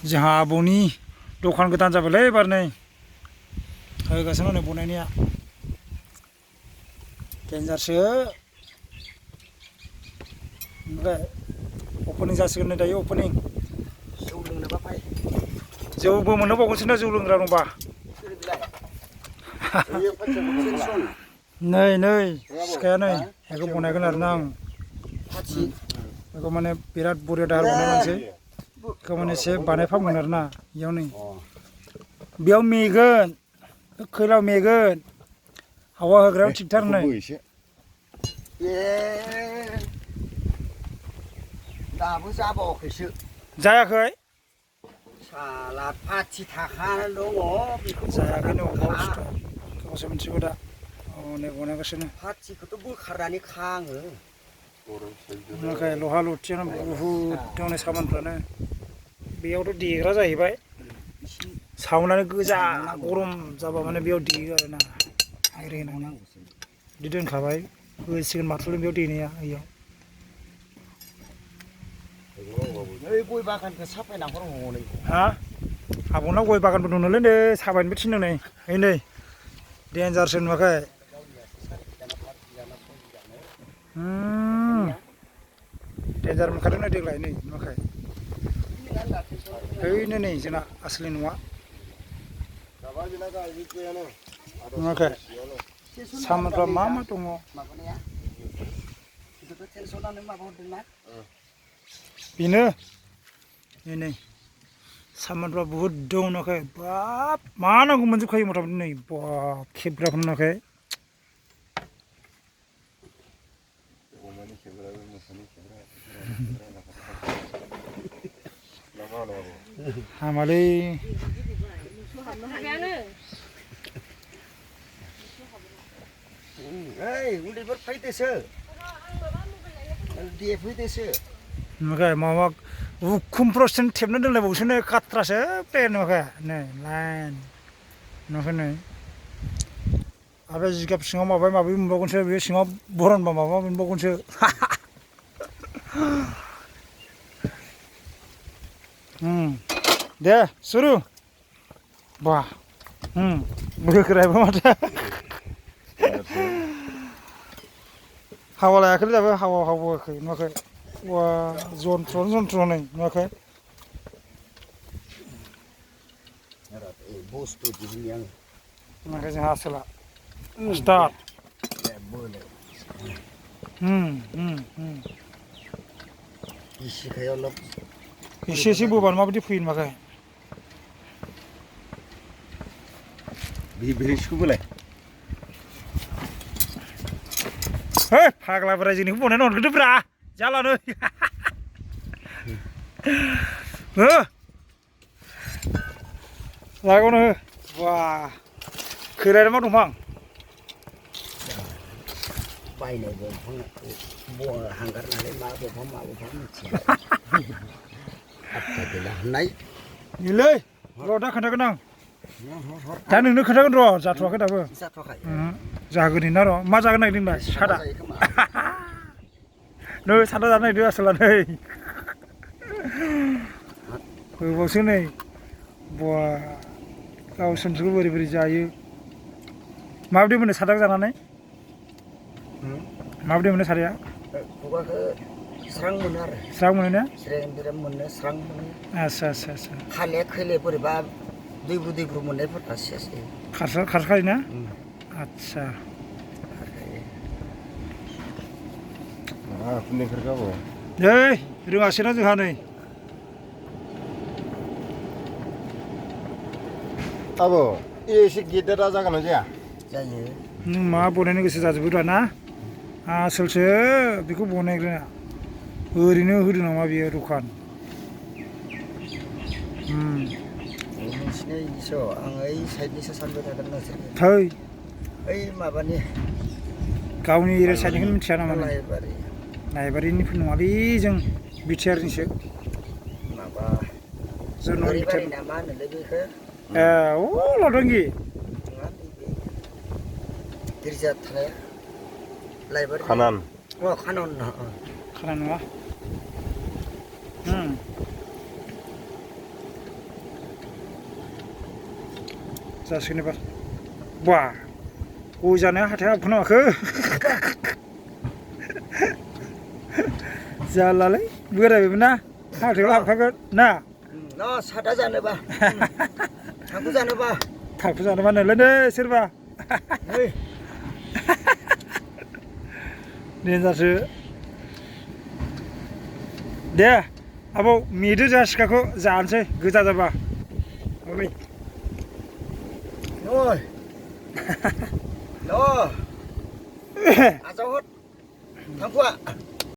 जोंहा आबौनि दखान गोदान जाबायलै एबार नै होगासिनो नै बनायनाया देन्जारसो ओमफ्राय अपेनिं जासिगोन नै दायो अपेनिं जौ लोंनोबा फै जौबो मोनबावगोनसो ना जौ लोंग्रा दंबा नै सिखाया नै बेखौ बनायगोन आरोना आं बेखौ माने बिराद बरिया दाहार बनायलांसै बेखौ माने एसे बानायफामगोन आरोना बेयाव नै बेयाव मेगोन खैलाव मेगोन हावा होग्रायाव थिगथार नै दाबो जाबावाखैसो जायाखै साला पाथि थाखानानै दङ बेखौ जायाखैनो गावसो मिथिगौ दा अनेक बनायगासिनो पाथिखौथ' बोखारनानै खाङो ओमफ्राय लहा लथियानो बुहुद दङ सामानफ्रानो बेयावथ' देग्रा जाहैबाय सावनानै गोजा गरम जाबा माने बेयाव देयो आरोना ओरै होनानै बिदि दोनखाबाय होसिगोन माथ्र'लै बेयाव देनाया इयाव ओइ गय बागानखौ साफायना हरबावनै हा आबौनाव गय बागानबो दंनोलै नै साबायनोबो थिनदों नै ओइ नै देन्जारसो नुवाखै देन्जार मोनखादों नै देग्लाय नै नुवाखै ओइनो नै जोंना आसलि न'आ नुवाखै सामानफ्रा मा मा दङ बेनो नै सामानफ्रा बुहुद दं नुवाखै बाब मा नांगौ मोनजोबखायो मथा मथि नै बाब खेबग्राफोर नुवाखै हामालै ओइ उन्दैफोर फैदोसो दे फैदोसो नुवाखै माबा उखुमफ्राव थेबना दोनलायबावोसो नै खाथ्रासो प्लेन नुवाखै नै लाइन नुवाखै नै आरो जिगाब सिङाव माबा माबि मोनबावगोनसो बे सिङाव बरनबा माबा मोनबावगोनसो दे सुरु बा बोखोरायबो माथो हावा लायाखैलै दाबो हावा हावाखै नुवाखै वा जन्थ्र नै नुवाखै बुस्थु दिहुननि आङो नुवाखै जोंहा आसोला स्टार्ट गिसिखायावल' एसे एसे बोबानो माबायदि फैयो नुवाखै बिब्रिसखौबोलाय है फाग्ला बोराय जोंनिखौ बनायना हरग्रोदोब्रा जालानो हो लागावनो हो बा खैरायालाय मा दंफां बायनाय दंफां हांगार नालाय मा दंफां मिथिया आदथा गैला होननाय नैलै र' दा खोन्थागोन आं दा नोंनो खोन्थागोन र' जाथ'वाखै दाबो जाथ'वाखै जागोन ना र' मा जागोन नागिरदों दा सादा नै सादा जानो नागिरदों आसोला नै होबावसो नै बा गावसोरनिखौ बोरै बोरै जायो माबायदि मोनो सादा जानानै माबायदि मोनो सादाया खुगाखौ स्रां मोनो आरो स्रां मोनो ना स्रेम ब्रेम मोनो स्रां मोनो आच्छा खाले खैले बोरैबा दैब्रु मोननायफोरा सेस खारखायो ना आच्छा नै रोङासैना जोंहा नै आबौ एसे गेदेरा जागोन ना जाया जायो नों मा बनायनो गोसो जाजोबो ना आसोलसो बेखौ बनायग्रोना ओरैनो होदों नामा बेयो दखान नोंसिनि इदिसो आं ओइ साइडनिसो सानबाय थादों नोंसोरखौ थै ओइ माबानि गावनि एरिया साइडनिखौनो मिथिया नामा लायबारि नायबारिनिफोर नङालै जों बिटिआरनिसो माबा जोंनाव ओरैबारि ना मा होनोलै बेखौ ए अ लदंगि नङा नैबे गिर्जा थानाया लायबारि खानान खानन खाना नङा जासिगोन एबार बा गय जानाया हाथाया हाबखो नामाखो जालालै बोरायबायमोन ना हाथायाव हाबखागोन ना न सादा जानोबा थांखु जानोबा थाखु जानोबा नोलाय सोरबा नै देन्जारसो दे आबौ मेदो जोंहा सिखाखौ जानोसै गोजा जाबा नै नय न आजावहर थांखुआ